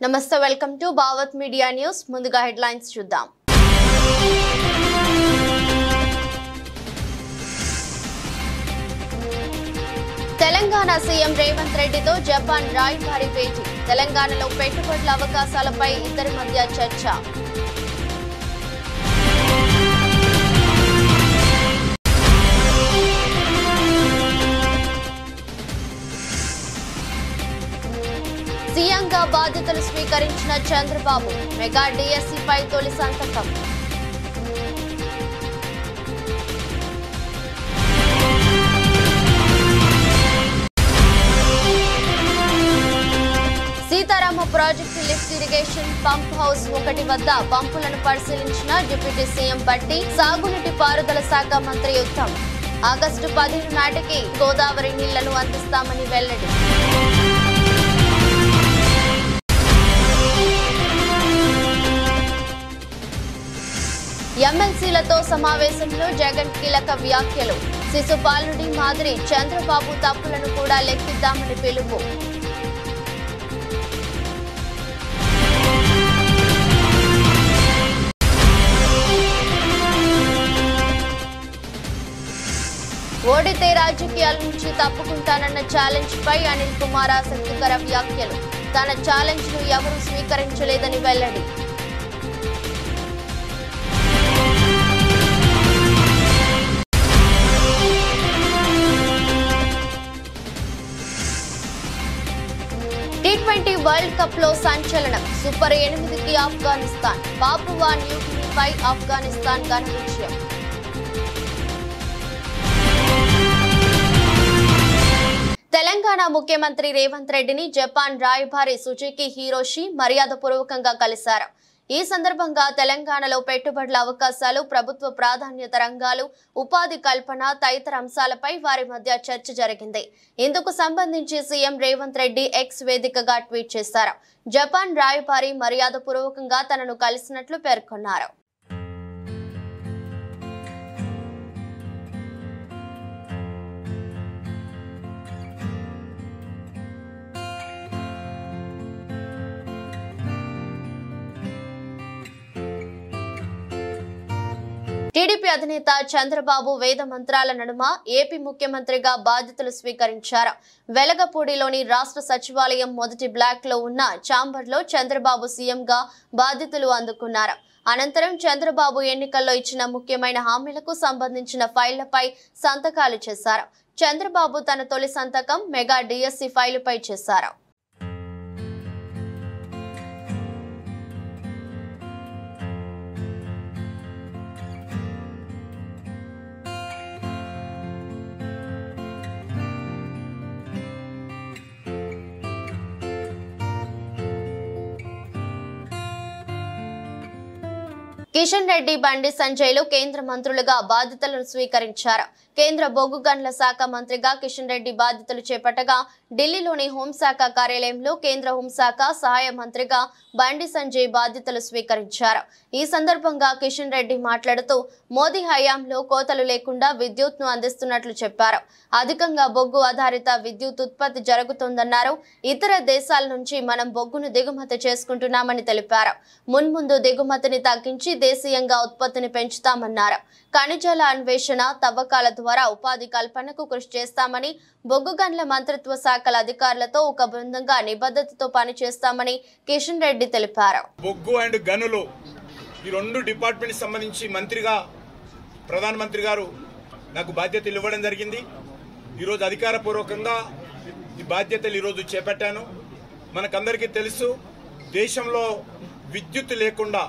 నమస్తే, welcome to Bhavat media news. ముందుగా headlines చూద్దాం. తెలంగాణ సీఎం రేవంత్ రెడ్డితో జపాన్ రాయబారి భేటీ. తెలంగాణలో పెట్టుబడుల అవకాశాలపై ఇద్దరి మధ్య చర్చ. సీఎంగా బాధ్యతలు స్వీకరించిన చంద్రబాబు మెగా డిఎస్సిపై తొలి సంతకం. Sitarama project lift irrigation pump house 1 వద్ద పంపులను పరిశీలించిన డిప్యూటీ సీఎం బట్టి. సాగునీటి పారుదల శాఖ మంత్రి ఉత్తమ్ ఆగస్టు 15 నాటికి గోదావరి నీళ్లను అందిస్తామని వెల్లడి. ఎమ్మెల్సీలతో సమావేశంలో జగన్ కీలక వ్యాఖ్యలు. శిశుపాలుడి మాదిరి చంద్రబాబు తప్పులను కూడా లెక్కిద్దామని పిలుపు. ఓడితే రాజకీయాల నుంచి తప్పుకుంటానన్న ఛాలెంజ్ పై అనిల్ కుమార్ ఆసక్తికర వ్యాఖ్యలు. తన ఛాలెంజ్ ను ఎవరూ స్వీకరించలేదని వెల్లడి. T20 వరల్డ్ కప్ లో సంచలనం. సూపర్ 8కి ఆఫ్ఘనిస్తాన్. పాపువా న్యూగినీపై ఆఫ్ఘనిస్తాన్ ఘన విజయం. తెలంగాణ ముఖ్యమంత్రి రేవంత్ రెడ్డిని జపాన్ రాయబారి సుజుకి హిరోషి మర్యాదపూర్వకంగా కలిశారు. ఈ సందర్భంగా తెలంగాణలో పెట్టుబడుల అవకాశాలు, ప్రభుత్వ ప్రాధాన్యత రంగాలు, ఉపాధి కల్పన తదితర అంశాలపై వారి మధ్య చర్చ జరిగింది. ఇందుకు సంబంధించి సీఎం రేవంత్ రెడ్డి ఎక్స్ వేదికగా ట్వీట్ చేశారు. జపాన్ రాయబారి మర్యాదపూర్వకంగా తనను కలిసినట్లు పేర్కొన్నారు. టీడీపీ అధినేత చంద్రబాబు వేద మంత్రాల నడుమ ఏపీ ముఖ్యమంత్రిగా బాధ్యతలు స్వీకరించారు. వెలగపూడిలోని రాష్ట్ర సచివాలయం మొదటి బ్లాక్ లో ఉన్న ఛాంబర్ లో చంద్రబాబు సీఎంగా బాధ్యతలు అందుకున్నారు. అనంతరం చంద్రబాబు ఎన్నికల్లో ఇచ్చిన ముఖ్యమైన హామీలకు సంబంధించిన ఫైళ్లపై సంతకాలు చేశారు. చంద్రబాబు తన తొలి సంతకం మెగా డిఎస్సి ఫైలుపై చేశారు. కిషన్ రెడ్డి, బండి సంజయ్లు కేంద్ర మంత్రులుగా బాధ్యతలను స్వీకరించారు. కేంద్ర బొగ్గు గనుల శాఖ మంత్రిగా కిషన్ రెడ్డి బాధ్యతలు చేపట్టగా, ఢిల్లీలోని హోంశాఖ కార్యాలయంలో కేంద్ర హోంశాఖ సహాయ మంత్రిగా బండి సంజయ్ బాధ్యతలు స్వీకరించారు. ఈ సందర్భంగా కిషన్ రెడ్డి మాట్లాడుతూ మోదీ హయాంలో కోతలు లేకుండా విద్యుత్ ను అందిస్తున్నట్లు చెప్పారు. అధికంగా బొగ్గు ఆధారిత విద్యుత్ ఉత్పత్తి జరుగుతోందన్నారు. ఇతర దేశాల నుంచి మనం బొగ్గును దిగుమతి చేసుకుంటున్నామని తెలిపారు. మున్ముందు దిగుమతిని తగ్గించి దేశీయంగా ఉత్పత్తిని పెంచుతామన్నారు. ఖనిజాల అన్వేషణ, తవ్వకాల ద్వారా ఉపాధి కల్పనకు కృషి చేస్తామని, బొగ్గు గనుల మంత్రిత్వ శాఖల అధికారులతో ఒక బృందంగా నిబద్ధతతో పనిచేస్తామని కిషన్ రెడ్డి తెలిపారు. బొగ్గు అండ్ గనులు ఈ 2 డిపార్ట్మెంట్ సంబంధించి మంత్రిగా ప్రధానమంత్రి గారు నాకు బాధ్యతలు ఇవ్వడం జరిగింది. ఈరోజు అధికారపూర్వకంగా ఈ బాధ్యతలు ఈరోజు చేపట్టాను. మనకందరికీ తెలుసు, దేశంలో విద్యుత్ లేకుండా,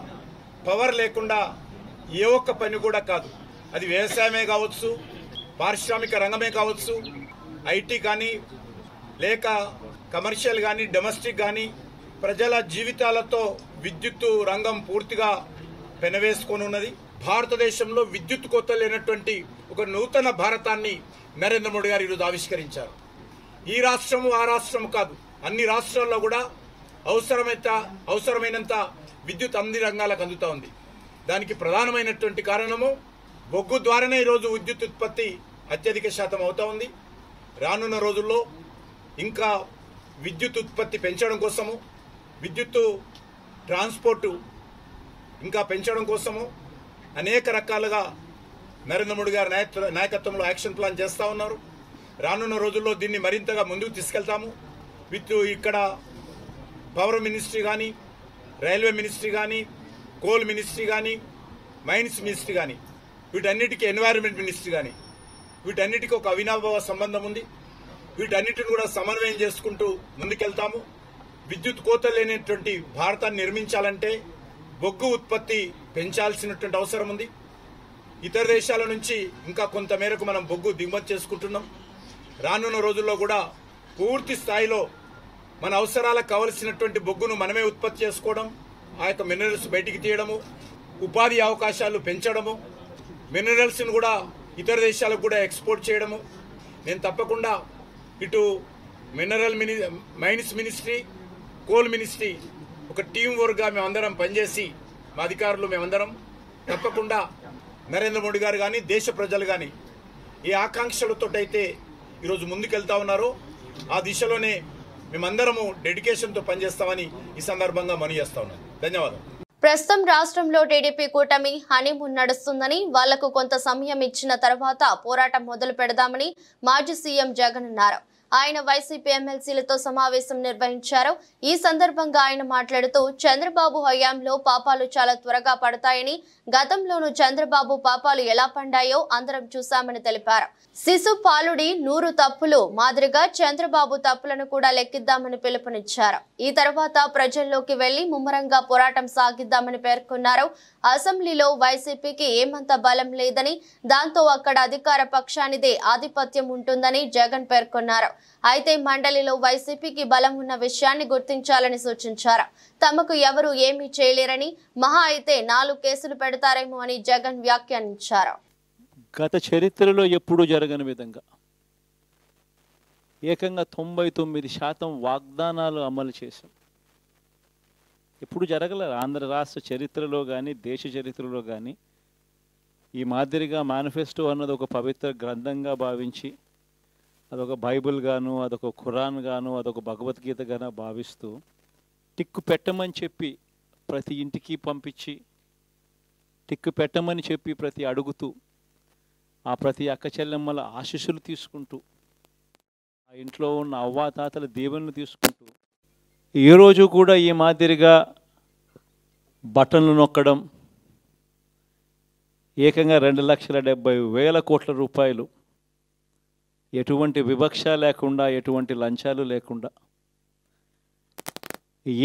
పవర్ లేకుండా ఏ ఒక్క పని కూడా కాదు. అది వ్యవసాయమే కావచ్చు, పారిశ్రామిక రంగమే కావచ్చు, ఐటీ కానీ, లేక కమర్షియల్ కానీ, డొమెస్టిక్ కానీ, ప్రజల జీవితాలతో విద్యుత్ రంగం పూర్తిగా పెనవేసుకొని ఉన్నది. భారతదేశంలో విద్యుత్ కొత్త లేనటువంటి ఒక నూతన భారతాన్ని నరేంద్ర మోడీ గారు ఈరోజు ఆవిష్కరించారు. ఈ రాష్ట్రము ఆ రాష్ట్రము కాదు, అన్ని రాష్ట్రాల్లో కూడా అవసరమైనంత విద్యుత్ అన్ని రంగాలకు అందుతా ఉంది. దానికి ప్రధానమైనటువంటి కారణము బొగ్గు ద్వారానే ఈరోజు విద్యుత్ ఉత్పత్తి అత్యధిక శాతం అవుతా ఉంది. రానున్న రోజుల్లో ఇంకా విద్యుత్ ఉత్పత్తి పెంచడం కోసము, విద్యుత్తు ట్రాన్స్పోర్టు ఇంకా పెంచడం కోసము అనేక రకాలుగా నరేంద్ర మోడీ గారి నాయకత్వంలో యాక్షన్ ప్లాన్ చేస్తూ ఉన్నారు. రానున్న రోజుల్లో దీన్ని మరింతగా ముందుకు తీసుకెళ్తాము. ఇక్కడ పవర్ మినిస్ట్రీ కానీ, రైల్వే మినిస్ట్రీ కానీ, కోల్ మినిస్ట్రీ కానీ, మైన్స్ మినిస్ట్రీ కానీ, వీటన్నిటికీ ఎన్వైరన్మెంట్ మినిస్ట్రీ కానీ, వీటన్నిటికీ ఒక అవినాభావ సంబంధం ఉంది. వీటన్నిటిని కూడా సమన్వయం చేసుకుంటూ ముందుకెళ్తాము. విద్యుత్ కోత లేనటువంటి భారతాన్ని నిర్మించాలంటే బొగ్గు ఉత్పత్తి పెంచాల్సినటువంటి అవసరం ఉంది. ఇతర దేశాల నుంచి ఇంకా కొంత మేరకు మనం బొగ్గు దిగుమతి చేసుకుంటున్నాం. రానున్న రోజుల్లో కూడా పూర్తి స్థాయిలో మన అవసరాలకు కావలసినటువంటి బొగ్గును మనమే ఉత్పత్తి చేసుకోవడం, ఆ యొక్క మినరల్స్ బయటికి తీయడము, ఉపాధి అవకాశాలు పెంచడము, మినరల్స్ను కూడా ఇతర దేశాలకు కూడా ఎక్స్పోర్ట్ చేయడము. నేను తప్పకుండా ఇటు మైన్స్ మినిస్ట్రీ, కోల్ మినిస్ట్రీ ఒక టీం వర్క్గా మేమందరం పనిచేసి, మా అధికారులు మేమందరం తప్పకుండా నరేంద్ర మోడీ గారు కానీ, దేశ ప్రజలు కానీ ఏ ఆకాంక్షలతోటైతే ఈరోజు ముందుకెళ్తా ఉన్నారో ఆ దిశలోనే మేమందరము డెడికేషన్తో పనిచేస్తామని ఈ సందర్భంగా మనవి చేస్తా ఉన్నాను. ధన్యవాదాలు. ప్రస్తుతం రాష్ట్రంలో టీడీపీ కూటమి హనీమూన్ నడుస్తుందని, వాళ్లకు కొంత సమయం ఇచ్చిన తర్వాత పోరాటం మొదలు పెడదామని మాజీ సీఎం జగన్ అన్నారు. ఆయన వైసీపీ ఎమ్మెల్సీలతో సమావేశం నిర్వహించారు. ఈ సందర్భంగా ఆయన మాట్లాడుతూ చంద్రబాబు హయాంలో పాపాలు చాలా త్వరగా పడతాయని, గతంలోనూ చంద్రబాబు పాపాలు ఎలా పండాయో అందరం చూశామని తెలిపారు. శిశు పాలుడి 100 తప్పులు మాదిరిగా చంద్రబాబు తప్పులను కూడా లెక్కిద్దామని పిలుపునిచ్చారు. ఈ తర్వాత ప్రజల్లోకి వెళ్లి ముమ్మరంగా పోరాటం సాగిద్దామని పేర్కొన్నారు. అసెంబ్లీలో వైసీపీకి ఏమంత బలం లేదని, దాంతో అక్కడ అధికార పక్షానిదే ఆధిపత్యం ఉంటుందని జగన్ పేర్కొన్నారు. అయితే మండలిలో వైసీపీకి బలం ఉన్న విషయాన్ని గుర్తించాలని సూచించారు. తమకు ఎవరు ఏమీ చేయలేరని, మహా అయితే 4 కేసులు పెడతారేమో అని జగన్ వ్యాఖ్యానించారు. గత చరిత్రలో ఎప్పుడూ జరగని విధంగా ఏకంగా 99% వాగ్దానాలు అమలు చేశాం. ఎప్పుడు జరగలేదు ఆంధ్ర రాష్ట్ర చరిత్రలో కానీ, దేశ చరిత్రలో కానీ. ఈ మాదిరిగా మేనిఫెస్టో అన్నది ఒక పవిత్ర గ్రంథంగా భావించి, అదొక బైబిల్ గాను, అదొక ఖురాన్ గాను, అదొక భగవద్గీత గాను భావిస్తూ టిక్కు పెట్టమని చెప్పి ప్రతి ఇంటికి పంపించి, టిక్కు పెట్టమని చెప్పి ప్రతి అడుగుతూ, ఆ ప్రతి అక్క చెల్లెమ్మల ఆశీస్సులు తీసుకుంటూ, ఆ ఇంట్లో ఉన్న అవ్వాతాతల దీవెనలు తీసుకుంటూ, ఏ రోజు కూడా ఈ మాదిరిగా బటన్లు నొక్కడం, ఏకంగా 2,70,000 కోట్ల రూపాయలు ఎటువంటి వివక్ష లేకుండా, ఎటువంటి లంచాలు లేకుండా,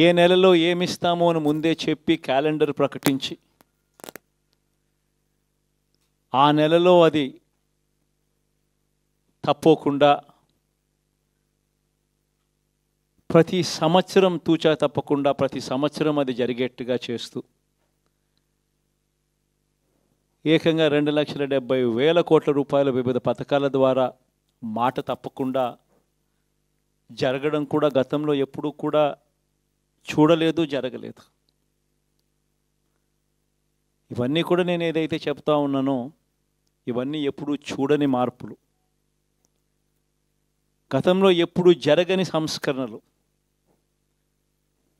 ఏ నెలలో ఏమిస్తామో అని ముందే చెప్పి క్యాలెండర్ ప్రకటించి, ఆ నెలలో అది తప్పకుండా ప్రతి సంవత్సరం తూచా తప్పకుండా ప్రతి సంవత్సరం అది జరిగేట్టుగా చేస్తూ ఏకంగా 2,70,000 కోట్ల రూపాయల వివిధ పథకాల ద్వారా మాట తప్పకుండా జరగడం కూడా గతంలో ఎప్పుడూ కూడా చూడలేదు, జరగలేదు. ఇవన్నీ కూడా నేను ఏదైతే చెప్తా ఉన్నానో ఇవన్నీ ఎప్పుడూ చూడని మార్పులు, గతంలో ఎప్పుడు జరగని సంస్కరణలు.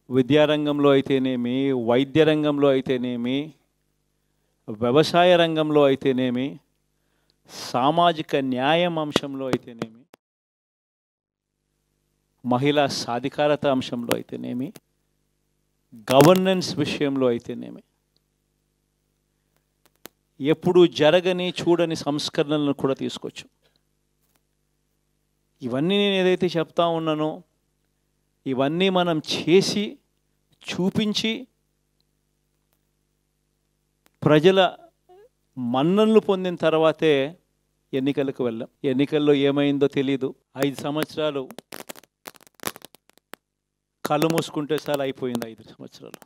విద్యారంగంలో అయితేనేమి, వైద్య రంగంలో అయితేనేమి, వ్యవసాయ రంగంలో అయితేనేమి, సామాజిక న్యాయం అంశంలో అయితేనేమి, మహిళా సాధికారత అంశంలో అయితేనేమి, గవర్నెన్స్ విషయంలో అయితేనేమి, ఎప్పుడు జరగని చూడని సంస్కరణలను కూడా తీసుకొచ్చాం. ఇవన్నీ నేను ఏదైతే చెప్తా ఉన్నానో ఇవన్నీ మనం చేసి చూపించి ప్రజల మన్ననలు పొందిన తర్వాతే ఎన్నికలకు వెళ్ళాం. ఎన్నికల్లో ఏమైందో తెలీదు. 5 సంవత్సరాలు కళ్ళు మూసుకుంటే చాలా అయిపోయింది. 5 సంవత్సరాలు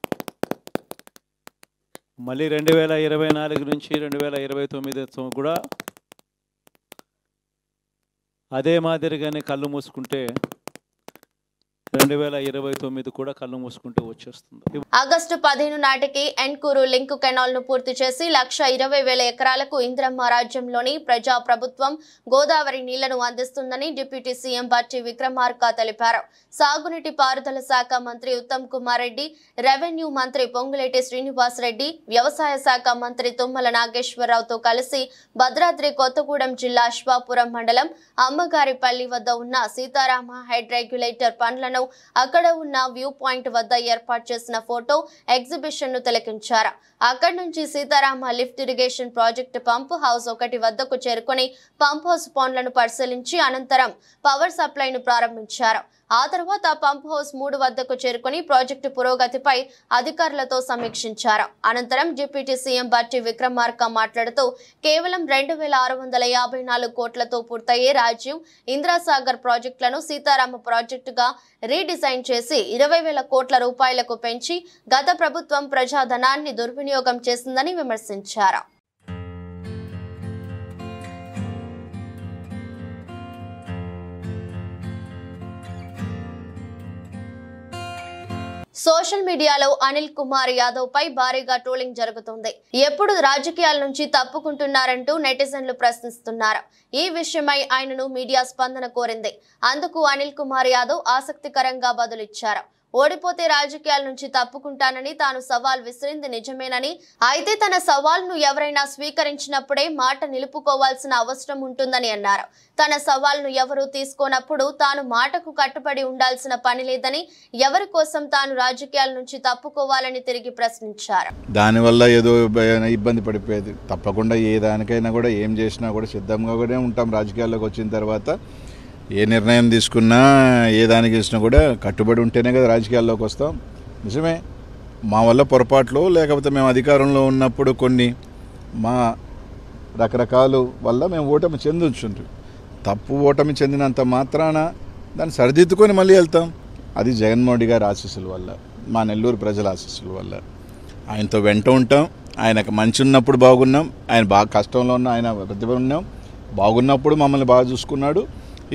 మళ్ళీ 2024 నుంచి 2029 కూడా అదే మాదిరిగానే కళ్ళు మూసుకుంటే 2029 కూడా కళ్ళు మూసుకుంటే వచ్చేస్తుంది. ఆగస్టు 15 నాటికి ఎన్కూరు లింక్ కెనాల్ ను పూర్తి చేసి 1,20,000 ఎకరాలకు ఇంద్రమ్మ రాజ్యంలోని ప్రజా ప్రభుత్వం గోదావరి నీళ్లను అందిస్తుందని డిప్యూటీ సీఎం బట్టి విక్రమార్క తెలిపారు. సాగునీటి పారుదల శాఖ మంత్రి ఉత్తమ్ కుమార్ రెడ్డి, రెవెన్యూ మంత్రి పొంగులేటి శ్రీనివాస్ రెడ్డి, వ్యవసాయ శాఖ మంత్రి తుమ్మల నాగేశ్వరరావుతో కలిసి భద్రాద్రి కొత్తగూడెం జిల్లా అశ్వాపురం మండలం అమ్మగారిపల్లి వద్ద ఉన్న సీతారామ హెడ్ రెగ్యులేటర్ పనులను అక్కడ ఉన్న వ్యూ పాయింట్ వద్ద ఏర్పాటు చేసిన ఫోటో ఎగ్జిబిషన్ ను తిలకించారు. అక్కడి నుంచి Sitarama lift irrigation project pump house 1 వద్దకు చేరుకుని పంప్ హౌస్ పనులను పరిశీలించి అనంతరం పవర్ సప్లైను ప్రారంభించారు. ఆ తర్వాత పంప్ హౌస్ 3 వద్దకు చేరుకుని ప్రాజెక్టు పురోగతిపై అధికారులతో సమీక్షించారు. అనంతరం డిప్యూటీ సీఎం బట్టి విక్రమార్క మాట్లాడుతూ కేవలం 2,654 కోట్లతో పూర్తయ్యే రాజీవ్, ఇంద్రాసాగర్ ప్రాజెక్టులను సీతారామ ప్రాజెక్టుగా రీడిజైన్ చేసి 20,000 కోట్ల రూపాయలకు పెంచి గత ప్రభుత్వం ప్రజాధనాన్ని దుర్వినియోగం చేసిందని విమర్శించారు. సోషల్ మీడియాలో అనిల్ కుమార్ యాదవ్ పై భారీగా ట్రోలింగ్ జరుగుతుంది. ఎప్పుడు రాజకీయాల నుంచి తప్పుకుంటున్నారంటూ నెటిజన్లు ప్రశ్నిస్తున్నారు. ఈ విషయమై ఆయనను మీడియా స్పందన కోరింది. అందుకు అనిల్ కుమార్ యాదవ్ ఆసక్తికరంగా బదులిచ్చారు. ఓడిపోతే రాజకీయాల నుంచి తప్పుకుంటానని తాను సవాల్ విసిరింది నిజమేనని, అయితే తన సవాల్ను ఎవరైనా స్వీకరించినప్పుడే మాట నిలుపుకోవాల్సిన అవసరం ఉంటుందని అన్నారు. తన సవాల్ను ఎవరూ తీసుకోనప్పుడు తాను మాటకు కట్టుబడి ఉండాల్సిన పని లేదని, ఎవరి కోసం తాను రాజకీయాల నుంచి తప్పుకోవాలని తిరిగి ప్రశ్నించారు. దానివల్ల ఏదో ఇబ్బంది పడిపోయేది. తప్పకుండా ఏ దానికైనా కూడా ఏం చేసినా కూడా సిద్ధంగా కూడా ఉంటాం. రాజకీయాల్లోకి వచ్చిన తర్వాత ఏ నిర్ణయం తీసుకున్నా ఏ దానికి చేసినా కూడా కట్టుబడి ఉంటేనే కదా రాజకీయాల్లోకి వస్తాం. నిజమే, మా వల్ల పొరపాట్లు లేకపోతే మేము అధికారంలో ఉన్నప్పుడు కొన్ని మా రకరకాల వల్ల మేము ఓటమి చెందుంచుంటాం. తప్పు ఓటమి చెందినంత మాత్రాన దాన్ని సరిదిద్దుకొని మళ్ళీ వెళ్తాం. అది జగన్మోహన్ రెడ్డి గారి ఆశీస్సుల వల్ల, మా నెల్లూరు ప్రజల ఆశీస్సుల వల్ల. ఆయనతో వెంట ఉంటాం. ఆయనకు మంచి ఉన్నప్పుడు బాగున్నాం, ఆయన బాగా కష్టంలో ఉన్న ఆయన ప్రతిభ ఉన్నాం. బాగున్నప్పుడు మమ్మల్ని బాగా చూసుకున్నాడు.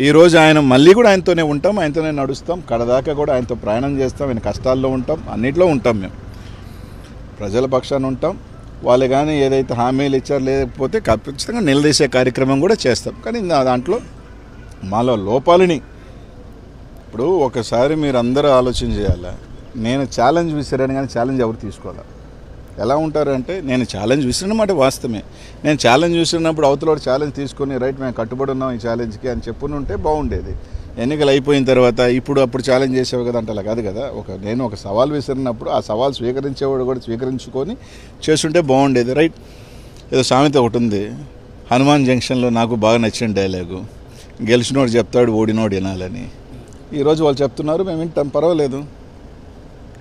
ఈరోజు ఆయన మళ్ళీ కూడా ఆయనతోనే ఉంటాం, ఆయనతోనే నడుస్తాం, కడదాకా కూడా ఆయనతో ప్రయాణం చేస్తాం. ఆయన కష్టాల్లో ఉంటాం, అన్నింటిలో ఉంటాం. మేము ప్రజల పక్షాన ఉంటాం. వాళ్ళు కానీ ఏదైతే హామీలు ఇచ్చారో లేకపోతే ఖచ్చితంగా నిలదీసే కార్యక్రమం కూడా చేస్తాం. కానీ దాంట్లో మాలో లోపాలని ఇప్పుడు ఒకసారి మీరు అందరూ ఆలోచన చేయాలా. నేను ఛాలెంజ్ విసిరాను కానీ ఛాలెంజ్ ఎవరు తీసుకోవాలా? ఎలా ఉంటారంటే నేను ఛాలెంజ్ విసిరినమాట వాస్తవమే. నేను ఛాలెంజ్ విసిరినప్పుడు అవతల ఛాలెంజ్ తీసుకొని రైట్ మేము కట్టుబడి ఉన్నాం ఈ ఛాలెంజ్కి అని చెప్పుని ఉంటే బాగుండేది. ఎన్నికలు అయిపోయిన తర్వాత అప్పుడు ఛాలెంజ్ చేసేవి కదా అంటే అలా కాదు కదా. నేను ఒక సవాల్ విసిరినప్పుడు ఆ సవాల్ స్వీకరించేవాడు కూడా స్వీకరించుకొని చేస్తుంటే బాగుండేది. రైట్, ఏదో సామెత ఒకటి ఉంది, హనుమాన్ జంక్షన్లో నాకు బాగా నచ్చిన డైలాగు, గెలిచినోడు చెప్తాడు ఓడినోడు వినాలని. ఈరోజు వాళ్ళు చెప్తున్నారు, మేము వింటాం, పర్వాలేదు.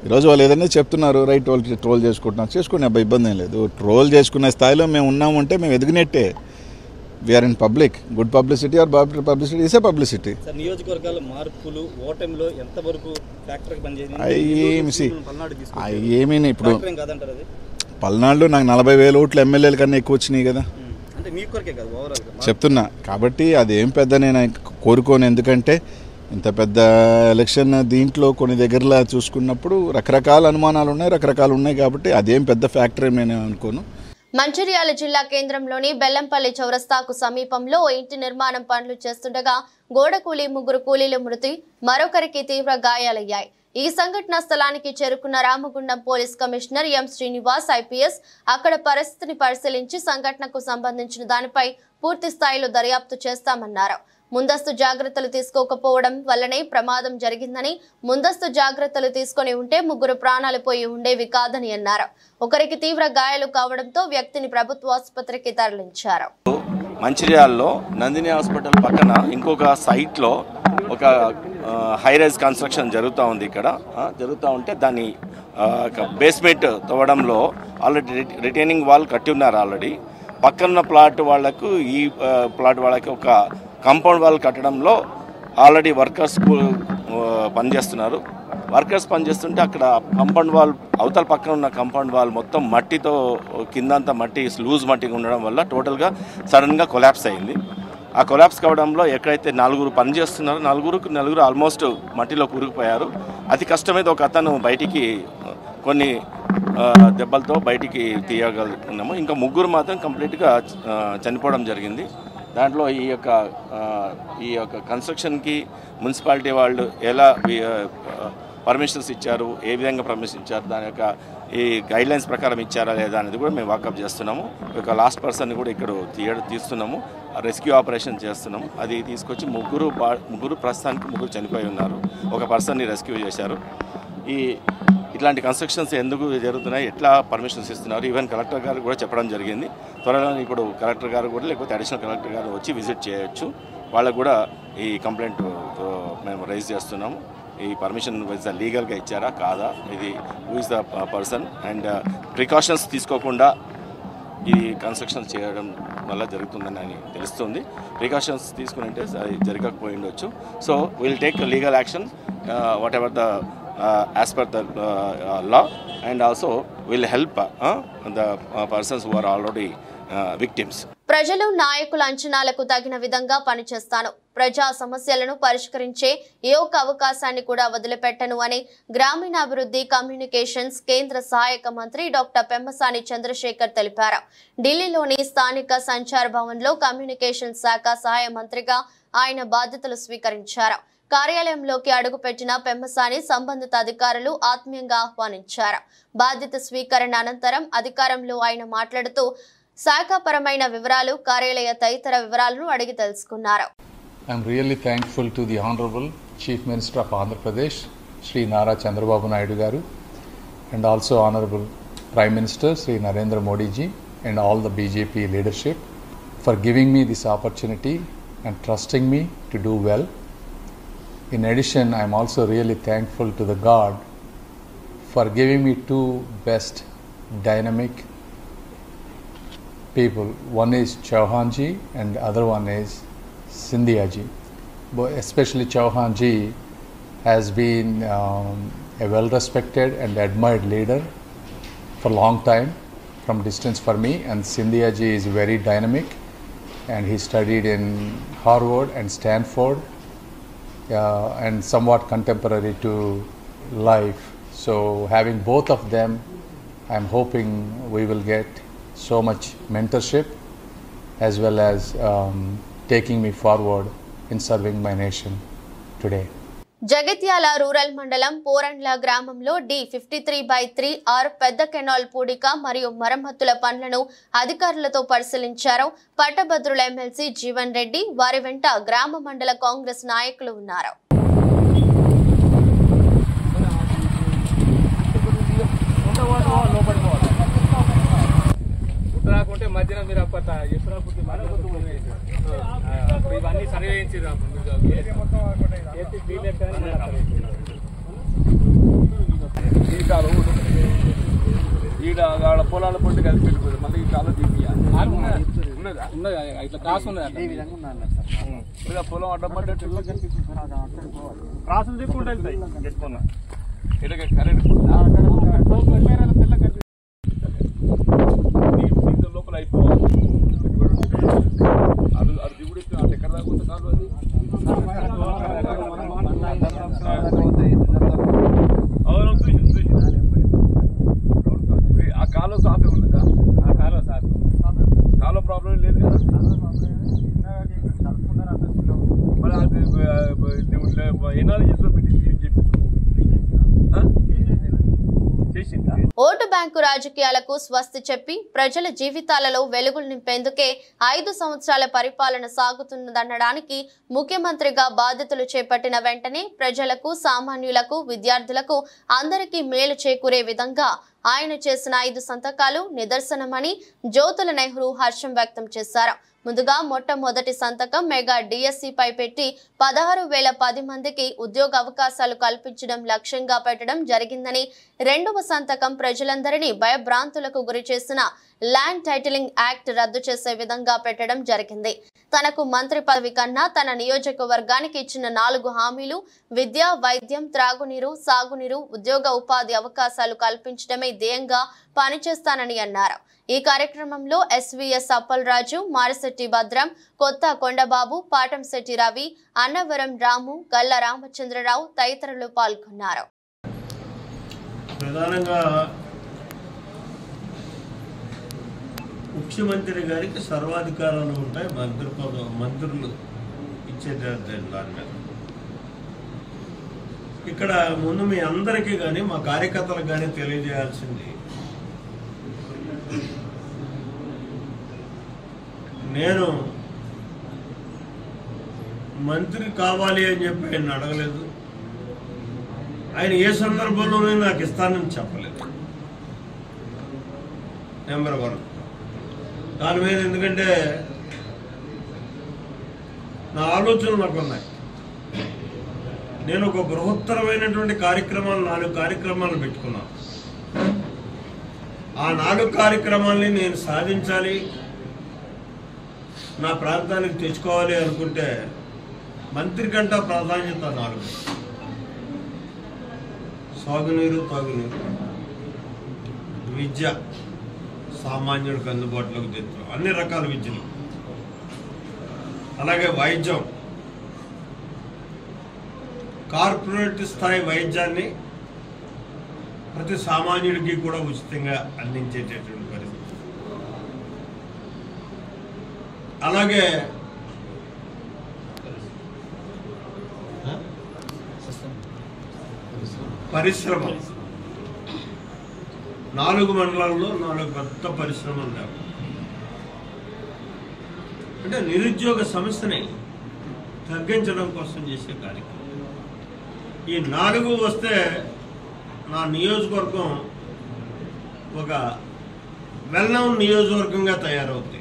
ఈరోజు వాళ్ళు ఏదైనా చెప్తున్నారు, రైట్, వాళ్ళు ట్రోల్ చేసుకుంటున్నారు, చేసుకునే అబ్బాయి ఇబ్బంది ఏం లేదు. ట్రోల్ చేసుకునే స్థాయిలో మేము ఉన్నామంటే మేము ఎదిగినట్టే. We are in public. Good publicity or bad publicity is a publicity. నియోజకవర్గాల మార్పులు ఓటమిలో ఎంతవరకు ఫ్యాక్టర్ పనిచేసింది? ఏమీ ఇప్పుడు పల్నాడులో నాకు 40,000 ఓట్లు ఎమ్మెల్యేల కన్నా ఎక్కువ వచ్చినాయి కదా చెప్తున్నా. కాబట్టి అదేం పెద్ద నేను కోరుకోను. ఎందుకంటే ఇంత పెద్ద ఎలక్షన్ దీంట్లో కొన్ని దగ్గరలా చూసుకున్నప్పుడు రకరకాల అనుమానాలు ఉన్నాయి, రకరకాలు ఉన్నాయి. కాబట్టి అదేం పెద్ద ఫ్యాక్టర్ నేను అనుకోను. మంచిర్యాల జిల్లా కేంద్రంలోని బెల్లంపల్లి చౌరస్తాకు సమీపంలో ఇంటి నిర్మాణం పనులు చేస్తుండగా గోడ కూలీ 3 కూలీల మృతి, మరొకరికి తీవ్ర గాయాలయ్యాయి. ఈ సంఘటన స్థలానికి చేరుకున్న Ramagundam police commissioner M Srinivas IPS అక్కడ పరిస్థితిని పరిశీలించి సంఘటనకు సంబంధించిన దానిపై పూర్తి స్థాయిలో దర్యాప్తు చేస్తామన్నారు. ముందస్తు జాగ్రత్తలు తీసుకోకపోవడం వల్లనే ప్రమాదం జరిగిందని, ముందస్తు జాగ్రత్తలు తీసుకొని ఉంటే 3 ప్రాణాలు పోయి ఉండేవి కాదని అన్నారు. ఒకరికి తీవ్ర గాయాలు కావడంతో వ్యక్తిని ప్రభుత్వ ఆసుపత్రికి తరలించారు. మంచిర్యాలలో నందిని హాస్పిటల్ పక్కన ఇంకొక సైట్లో ఒక హైరైజ్ కన్స్ట్రక్షన్ జరుగుతూ ఉంది. ఇక్కడ జరుగుతూ ఉంటే దాన్ని బేస్మెంట్ తవ్వడంలో ఆల్రెడీ రిటైనింగ్ వాల్ కట్టి ఉన్నారు. ఆల్రెడీ పక్కన ప్లాట్ వాళ్లకు ఈ ప్లాట్ వాళ్ళకి ఒక కాంపౌండ్ వాల్ కట్టడంలో ఆల్రెడీ వర్కర్స్ పనిచేస్తున్నారు. వర్కర్స్ పనిచేస్తుంటే అక్కడ కాంపౌండ్ వాల్ అవతల పక్కన ఉన్న కాంపౌండ్ వాల్ మొత్తం మట్టితో కిందంతా మట్టి లూజ్ మట్టిగా ఉండడం వల్ల టోటల్గా సడన్గా కొలాప్స్ అయింది. ఆ కొలాప్స్ కావడంలో ఎక్కడైతే 4 పనిచేస్తున్నారో నలుగురు ఆల్మోస్ట్ మట్టిలో కూరుకుపోయారు. అతి కష్టమైతే ఒక అతను బయటికి కొన్ని దెబ్బలతో బయటికి తీయగలుగుతున్నాము. ఇంకా 3 మాత్రం కంప్లీట్గా చనిపోవడం జరిగింది. దాంట్లో ఈ యొక్క కన్స్ట్రక్షన్కి మున్సిపాలిటీ వాళ్ళు ఎలా పర్మిషన్స్ ఇచ్చారు, ఏ విధంగా పర్మిషన్ ఇచ్చారు, దాని యొక్క ఈ గైడ్లైన్స్ ప్రకారం ఇచ్చారా లేదా అనేది కూడా మేము వాకప్ చేస్తున్నాము. ఒక లాస్ట్ పర్సన్ని కూడా ఇక్కడ తీస్తున్నాము, రెస్క్యూ ఆపరేషన్ చేస్తున్నాము. అది తీసుకొచ్చి ముగ్గురు ప్రస్తుతానికి 3 చనిపోయి ఉన్నారు. ఒక పర్సన్ని రెస్క్యూ చేశారు. ఇట్లాంటి కన్స్ట్రక్షన్స్ ఎందుకు జరుగుతున్నాయి, ఎట్లా పర్మిషన్స్ ఇస్తున్నారు, ఈవెన్ కలెక్టర్ గారు కూడా చెప్పడం జరిగింది. త్వరలో ఇప్పుడు కలెక్టర్ గారు కూడా లేకపోతే అడిషనల్ కలెక్టర్ గారు వచ్చి విజిట్ చేయొచ్చు. వాళ్ళకు కూడా ఈ కంప్లైంట్ మేము రైజ్ చేస్తున్నాము. ఈ పర్మిషన్ లీగల్గా ఇచ్చారా కాదా, ఇది who is the person, and precautions తీసుకోకుండా ఈ కన్స్ట్రక్షన్ చేయడం వల్ల జరుగుతుందని తెలుస్తుంది. ప్రికాషన్స్ తీసుకుని అంటే అది జరగకపోయి ఉండొచ్చు. So will take legal action what ever the as per the law, and also will help the persons who are already victims. ప్రజలు నాయకుల అంచనాలకు తగిన విధంగా పనిచేస్తాను. ప్రజా సమస్యలను పరిష్కరించే ఏ ఒక్క అవకాశాన్ని కూడా వదిలిపెట్టను అని గ్రామీణాభివృద్ధి కమ్యూనికేషన్స్ కేంద్ర సహాయక మంత్రి డాక్టర్ పెమ్మసాని చంద్రశేఖర్ తెలిపారు. ఢిల్లీలోని స్థానిక సంచార్ భవన్లో కమ్యూనికేషన్ శాఖ సహాయ మంత్రిగా ఆయన బాధ్యతలు స్వీకరించారు. కార్యాలయంలోకి అడుగుపెట్టిన పెమ్మసాని సంబంధిత అధికారులు ఆత్మీయంగా ఆహ్వానించారు. బాధ్యత స్వీకరణ అనంతరం అధికారంలో ఆయన మాట్లాడుతూ శాఖాపరమైన వివరాలు, కార్యాలయ తదితర వివరాలను అడిగి తెలుసుకున్నారు. I am really thankful to the Honorable Chief Minister of Andhra Pradesh, Shri Nara Chandrababu Naidu Garu, and also Honorable Prime Minister Shri Narendra Modi ji and all the BJP leadership for giving me this opportunity and trusting me to do well. In addition, I am also really thankful to the God for giving me 2 best dynamic people. One is Chauhan ji and the other one is Scindia ji. But especially Chauhan ji has been a well-respected and admired leader for a long time from distance for me, and Scindia ji is very dynamic and he studied in Harvard and Stanford. And somewhat contemporary to life. So having both of them, I am hoping we will get so much mentorship as well as taking me forward in serving my nation today. Jagtial rural మండలం పోరండ్ల గ్రామంలో D53/3 పెద్ద canal పూడిక మరియు మరమ్మతుల పనులను అధికారులతో పరిశీలించారు. పట్టభద్రుల MLC Jeevan Reddy, వారి వెంట గ్రామ మండల కాంగ్రెస్ నాయకులు ఉన్నారు. పొలాల పొట్టి కలిసి పెట్టుకోదు మళ్ళీ ఈ కాలం ఇట్లా క్రాస్ ఉన్నది పొలం అడ్డం పడ్డట్టు క్రాసులు దిక్కు ఉంటాయి లోపల అయిపోవాలి. అది దిగుడు ఎక్కడ దాకా కాదు అది ఆ కాలువ సాఫే ఉంది కదా, ఆ కాలువ సాఫ్ కాలువ ప్రాబ్లం లేదు కదా. మరి అది ఎనాలజీలో పెట్టి ఓటు బ్యాంకు రాజకీయాలకు స్వస్తి చెప్పి ప్రజల జీవితాలలో వెలుగులు నింపేందుకే 5 సంవత్సరాల పరిపాలన సాగుతున్నదనడానికి ముఖ్యమంత్రిగా బాధ్యతలు చేపట్టిన వెంటనే ప్రజలకు, సామాన్యులకు, విద్యార్థులకు అందరికీ మేలు చేకూరే విధంగా ఆయన చేసిన 5 సంతకాలు నిదర్శనమని జ్యోతుల నెహ్రూ హర్షం వ్యక్తం చేశారు. ముందుగా మొట్టమొదటి సంతకం మెగా డిఎస్సి పై పెట్టి 16,010 మందికి ఉద్యోగ అవకాశాలు కల్పించడం లక్ష్యంగా పెట్టడం జరిగిందని, రెండవ సంతకం ప్రజలందరినీ భయభ్రాంతులకు గురి చేసిన ల్యాండ్ టైటిలింగ్ యాక్ట్ రద్దు చేసే విధంగా పెట్టడం జరిగింది. తనకు మంత్రి పదవి కన్నా తన నియోజకవర్గానికి ఇచ్చిన 4 హామీలు విద్య, వైద్యం, త్రాగునీరు, సాగునీరు, ఉద్యోగ ఉపాధి అవకాశాలు కల్పించడమే ధ్యేయంగా పనిచేస్తానని అన్నారు. ఈ కార్యక్రమంలో ఎస్వీఎస్ అప్పలరాజు, మారిశెట్టి భద్రం, కొత్త కొండబాబు, పాటంశెట్టి రవి, అన్నవరం రాము, గల్ల రామచంద్రరావు తదితరులు పాల్గొన్నారు. ప్రధానంగా ముఖ్యమంత్రి గారికి సర్వాధికారాలు ఉంటాయి, మంత్రులు ఇచ్చేటట్టు దాని మీద. ఇక్కడ ముందు మీ అందరికీ కానీ మా కార్యకర్తలకు కానీ తెలియజేయాల్సింది, నేను మంత్రి కావాలి అని చెప్పి ఆయన అడగలేదు. ఆయన ఏ సందర్భంలోనే నాకు ఇస్తానని చెప్పలేదు. నెంబర్ 1 దాని మీద, ఎందుకంటే నా ఆలోచనలు నాకు ఉన్నాయి. నేను ఒక బృహత్తరమైనటువంటి 4 కార్యక్రమాలు పెట్టుకున్నాను. ఆ 4 కార్యక్రమాలని నేను సాధించాలి, నా ప్రాంతానికి తెచ్చుకోవాలి అనుకుంటే మంత్రి కంటే ప్రాధాన్యత 4: సాగునీరు, తాగునీరు, విద్య, సామాన్యుడికి అందుబాటులోకి తెచ్చు అన్ని రకాల విద్యలు, అలాగే వైద్యం, కార్పొరేట్ స్థాయి వైద్యాన్ని ప్రతి సామాన్యుడికి కూడా ఉచితంగా అందించేటటువంటి పరిస్థితి, అలాగే పరిశ్రమ, 4 మండలాల్లో 4 పెద్ద పరిశ్రమలు లేవు. అంటే నిరుద్యోగ సమస్యని తగ్గించడం కోసం చేసే కార్యక్రమం. ఈ 4 వస్తే నా నియోజకవర్గం ఒక వెల్ నౌన్ నియోజకవర్గంగా తయారవుతుంది.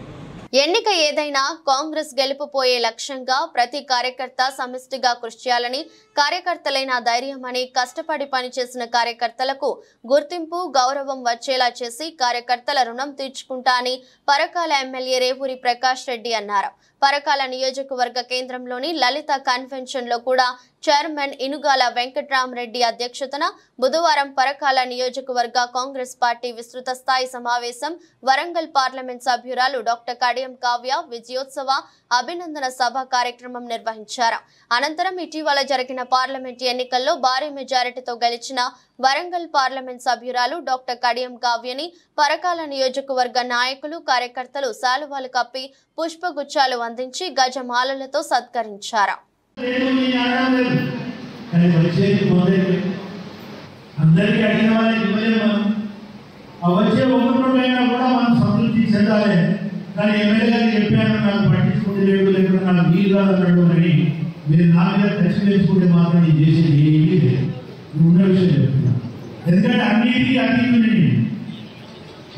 ఎన్నిక ఏదైనా కాంగ్రెస్ గెలుపుపోయే లక్ష్యంగా ప్రతి కార్యకర్త సమిష్టిగా కృషి చేయాలని, కార్యకర్తలైన ధైర్యమని, కష్టపడి పనిచేసిన కార్యకర్తలకు గుర్తింపు, గౌరవం వచ్చేలా చేసి కార్యకర్తల రుణం తీర్చుకుంటా అని పరకాల ఎమ్మెల్యే రేవూరి ప్రకాష్ రెడ్డి అన్నారు. పరకాల నియోజకవర్గ కేంద్రంలోని లలిత కన్వెన్షన్ లో కూడా చైర్మన్ ఇనుగాల వెంకట్రామరెడ్డి అధ్యక్షతన బుధవారం పరకాల నియోజకవర్గ కాంగ్రెస్ పార్టీ విస్తృత స్థాయి సమావేశం, వరంగల్ పార్లమెంట్ సభ్యురాలు డాక్టర్ కడియం కావ్య విజయోత్సవ అభినందన సభ కార్యక్రమం నిర్వహించారు. అనంతరం ఇటీవల జరిగిన పార్లమెంట్ ఎన్నికల్లో భారీ మెజారిటీతో గెలిచిన వరంగల్ పార్లమెంట్ సభ్యురాలు డాక్టర్ కడియం కావ్యని పరకాల నియోజకవర్గ నాయకులు, కార్యకర్తలు శాలువాలు కప్పి పుష్పగుచ్చాలు అందించి గజమాలలతో సత్కరించారు. కానీ ఎమ్మెల్యే గారు చెప్పాను, నాకు పట్టించుకుంటే లేదు, లేకుండా నాకు వీలు కాదన్నాడు అని మీరు నా మీద టచ్ వేసుకుంటే మాత్రం నేను చేసేది ఏమీ లేదు. ఉన్న విషయం చెప్తున్నా, ఎందుకంటే అన్నిటికీ అన్నిటి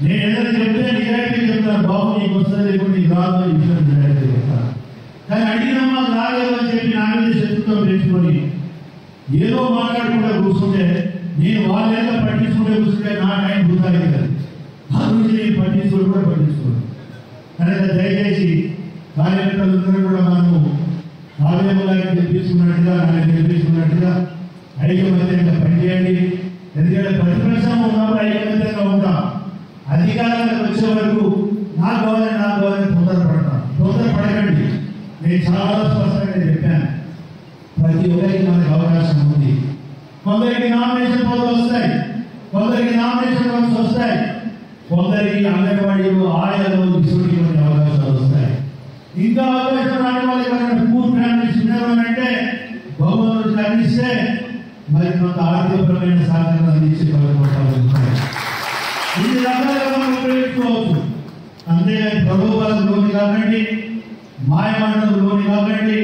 నేను ఏదైనా చెప్తే నిజాయితీ చెప్తాను, బాబు నీకు వస్తుంది లేకుండా నీకు రాదు అని విషయం నిజాయితీ చెప్తాను. కానీ అడిగినమ్మా రాలేదు అని చెప్పి నా మీద శత్రుత్వం పెంచుకొని ఏదో మాట్లాడకుండా కూర్చుంటే, నేను వాళ్ళేదో పట్టించుకుంటే కూర్చుంటే నా టైం వృధా అవుతుంది. ఆ గురించి నేను పట్టించుకోవడం కూడా పట్టించుకోను. కనుక దయచేసి కార్యకర్తలందరూ కూడా మనము ఆలయంలాగా గెలిపించుకున్నట్టుగా, నాకు గెలిపించుకున్నట్టుగా ఐకమత్యంగా పనిచేయండి. ఎందుకంటే ప్రతిపక్షం ఉన్నప్పుడు ఐకమత్యంగా ఉంటాం. అధికారాలకు వచ్చే వరకు నాకు కావాలని తొందరపడకండి. నేను చాలా స్పష్టంగా చెప్పాను, ప్రతి ఒక్కరికి మనకు అవకాశం ఉంది. కొందరికి నామినేషన్ పదవులు వస్తాయి, కొందరికి నామినేషన్ పదవులు వస్తాయి, కొందరికి అంగన్వాడీలు, ఆయాలు తీసుకునే అవకాశాలు వస్తాయి. ఇంకా అవకాశం రాని వాళ్ళకి ఎవరైనా పూర్ ఫ్యామిలీస్ ఉన్నారు అని అంటే భగవంతుడు అందిస్తే మరి కొంత ఆర్థికపరమైన సహకారం అందించే అవకాశాలు ఉంటాయి. ఇన్ని రకాలుగా మనం ఉపయోగించుకోవచ్చు. అంతేగాని ప్రభుత్వాలు లోని కాకండి, మాయమాటలు లోని కాకండి.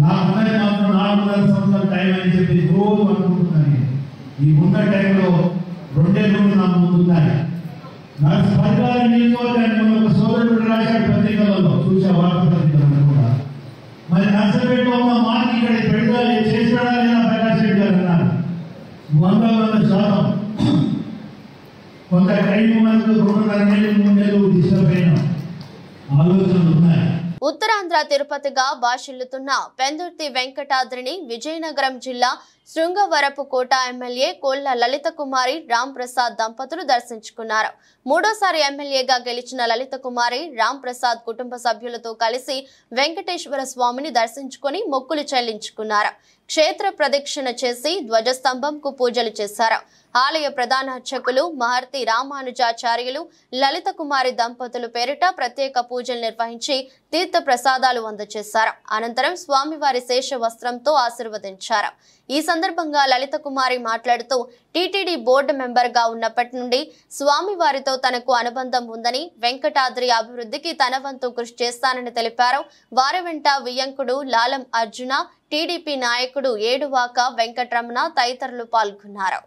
నాకున్నది మాత్రం 4.5 సంవత్సరాల టైం అని చెప్పి రోజు అనుకుంటున్నాను. ఈ ఉన్న టైంలో 2 రోజులు నా ముందున్నాయి. నాకు పరకాల నియోజకవర్గాన్ని ఒక సోదరుడు రాశాడు పత్రికలలో, చూసే వార్తా పత్రికలను కూడా. మరి నర్సపేటలో ఉన్న మార్కి ఇక్కడ పెడతా చేసాడా లేదా ప్రకాష్ రెడ్డి గారు అన్నారు. 100% కొంత టైం మనకు 2.5 నెలలు 3 నెలలు డిస్టర్బ్ అయిన ఆలోచనలు ఉన్నాయి. ఉత్తరాంధ్ర తిరుపతిగా భాషిల్లుతున్న పెందుర్తి వెంకటాద్రిని విజయనగరం జిల్లా శృంగవరపుకోట ఎమ్మెల్యే కోళ్ల లలిత కుమారి రామ్ ప్రసాద్ దంపతులు దర్శించుకున్నారు. మూడోసారి ఎమ్మెల్యేగా గెలిచిన లలిత కుమారి రామ్ ప్రసాద్ కుటుంబ సభ్యులతో కలిసి వెంకటేశ్వర స్వామిని దర్శించుకుని మొక్కులు చెల్లించుకున్నారు. క్షేత్ర ప్రదక్షిణ చేసి ధ్వజస్తంభంకు పూజలు చేశారు. ఆలయ ప్రధాన అర్చకులు మహర్తి రామానుజాచార్యులు లలిత కుమారి దంపతులు పేరిట ప్రత్యేక పూజలు నిర్వహించి తీర్థ ప్రసాదాలు అందజేశారు. అనంతరం స్వామివారి శేష వస్త్రంతో ఆశీర్వదించారు. ఈ సందర్భంగా లలిత కుమారి మాట్లాడుతూ టీటీడీ బోర్డు మెంబర్ గా ఉన్నప్పటి నుండి స్వామివారితో తనకు అనుబంధం ఉందని, వెంకటాద్రి అభివృద్ధికి తన వంతు కృషి చేస్తానని తెలిపారు. వారి వెంట వియ్యంకుడు లాలం అర్జున, టీడీపీ నాయకుడు ఏడువాక వెంకటరమణ తదితరులు పాల్గొన్నారు.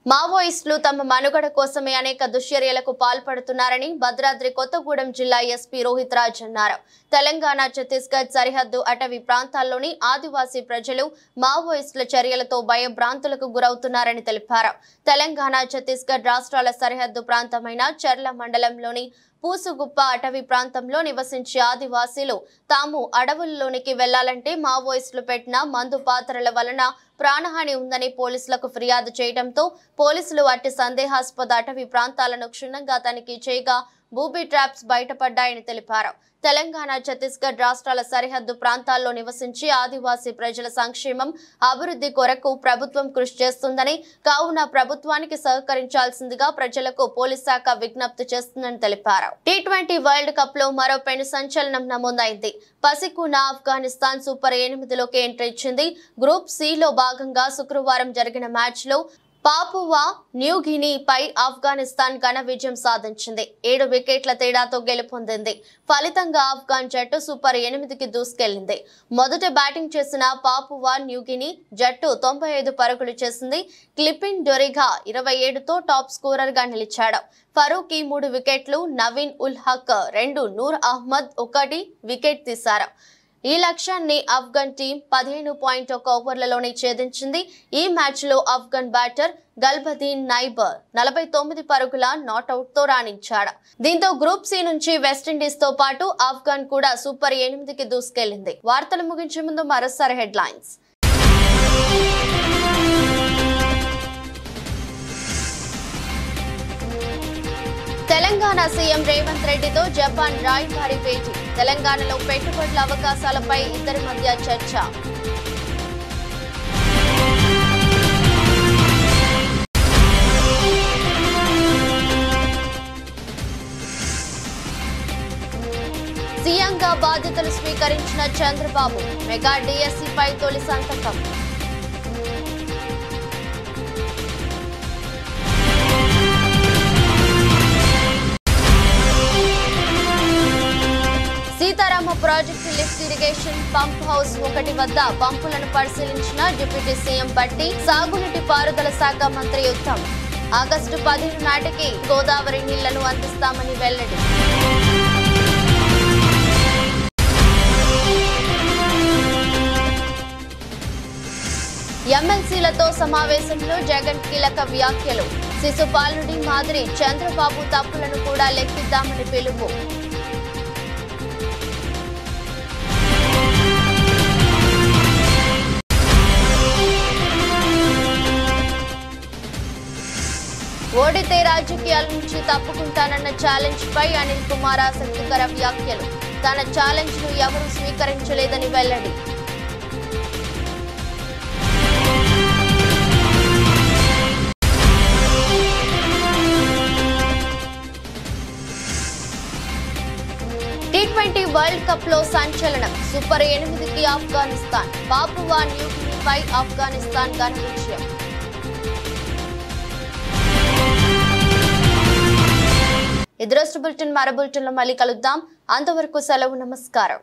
మావోయిస్టులు తమ మనుగడ కోసమే అనేక దుశ్చర్యలకు పాల్పడుతున్నారని భద్రాద్రి కొత్తగూడెం జిల్లా ఎస్పీ రోహిత్ రాజ్ అన్నారు. తెలంగాణ ఛత్తీస్గఢ్ సరిహద్దు అటవీ ప్రాంతాల్లోని ఆదివాసీ ప్రజలు మావోయిస్టుల చర్యలతో భయభ్రాంతులకు గురవుతున్నారని తెలిపారు. తెలంగాణ ఛత్తీస్గఢ్ రాష్ట్రాల సరిహద్దు ప్రాంతమైన చర్ల మండలంలోని పూసుగుప్ప అటవీ ప్రాంతంలో నివసించే ఆదివాసీలు తాము అడవుల్లోనికి వెళ్లాలంటే మావోయిస్టులు పెట్టిన మందు పాత్రల వలన ప్రాణహాని ఉందని పోలీసులకు ఫిర్యాదు చేయడంతో పోలీసులు అట్టి సందేహాస్పద అటవీ ప్రాంతాలను క్షుణ్ణంగా తనిఖీ చేయగా బూబీ ట్రాప్స్ బయటపడ్డాయని తెలిపారు. తెలంగాణ ఛత్తీస్గఢ్ రాష్ట్రాల సరిహద్దు ప్రాంతాల్లో నివసించి ఆదివాసీ ప్రజల సంక్షేమం అభివృద్ధి కొరకు ప్రభుత్వం కృషి చేస్తుందని, కావున ప్రభుత్వానికి సహకరించాల్సిందిగా ప్రజలకు పోలీస్ శాఖ విజ్ఞప్తి చేస్తుందని తెలిపారు. T20 వరల్డ్ కప్ లో మరో పెను సంచలనం నమోదైంది. పసికూన ఆఫ్ఘనిస్తాన్ సూపర్ 8లోకి ఎంట్రీ ఇచ్చింది. గ్రూప్ సి లో భాగంగా శుక్రవారం జరిగిన మ్యాచ్ లో పాపువా న్యూగినీ పై ఆఫ్ఘనిస్తాన్ ఘన విజయం సాధించింది. 7 వికెట్ల తేడాతో గెలుపొందింది. ఫలితంగా ఆఫ్ఘన్ జట్టు సూపర్ 8కి దూసుకెళ్లింది. మొదట బ్యాటింగ్ చేసిన పాపువా న్యూగినీ జట్టు 95 పరుగులు చేసింది. క్లిపిన్ డొరిగా 27తో టాప్ స్కోరర్ గా నిలిచాడు. ఫరూకీ 3 వికెట్లు, నవీన్ ఉల్ హక్ 2, నూర్ అహ్మద్ 1 వికెట్ తీశారు. ఈ లక్ష్యాన్ని ఆఫ్ఘన్ టీం 15.1 ఓవర్లలోనే ఛేదించింది. ఈ మ్యాచ్ లో ఆఫ్ఘన్ బ్యాటర్ గల్బదీన్ నైబర్ 49 పరుగుల నాట్అవుట్ తో రాణించాడు. దీంతో గ్రూప్ సి నుంచి వెస్టిండీస్ తో పాటు ఆఫ్ఘన్ కూడా సూపర్ 8కి దూసుకెళ్లింది. వార్తలు ముగించే ముందు మరోసారి హెడ్లైన్స్. తెలంగాణ సీఎం రేవంత్ రెడ్డితో జపాన్ రాయబారి భేటీ. తెలంగాణలో పెట్టుబడుల అవకాశాలపై ఇద్దరి మధ్య చర్చ. సీఎంగా బాధ్యతలు స్వీకరించిన చంద్రబాబు మెగా డిఎస్సీపై తొలి సంతకం. Sitarama project lift irrigation pump house 1 వద్ద పంపులను పరిశీలించిన డిప్యూటీ సీఎం బట్టి. సాగునీటి పారుదల శాఖ మంత్రి ఉత్తమ్ ఆగస్టు 15 నాటికి గోదావరి నీళ్లను అందిస్తామని వెల్లడి. ఎమ్మెల్సీలతో సమావేశంలో జగన్ కీలక వ్యాఖ్యలు. శిశుపాలుడి మాదిరి చంద్రబాబు తప్పులను కూడా లెక్కిద్దామని పిలుపు. ఓడితే రాజకీయాల నుంచి తప్పుకుంటానన్న ఛాలెంజ్ పై అనిల్ కుమార్ ఆసక్తికర వ్యాఖ్యలు. తన ఛాలెంజ్ ను ఎవరూ స్వీకరించలేదని వెల్లడి. T20 వరల్డ్ కప్ లో సంచలనం. సూపర్ 8కి ఆఫ్ఘనిస్తాన్. పాపువా న్యూగినీపై ఆఫ్ఘనిస్తాన్ ఘన విజయం. ఇదరస్ట్ బులెటిన్ మరో బులెటిన్లో మళ్ళీ కలుద్దాం. అంతవరకు సెలవు. నమస్కారం.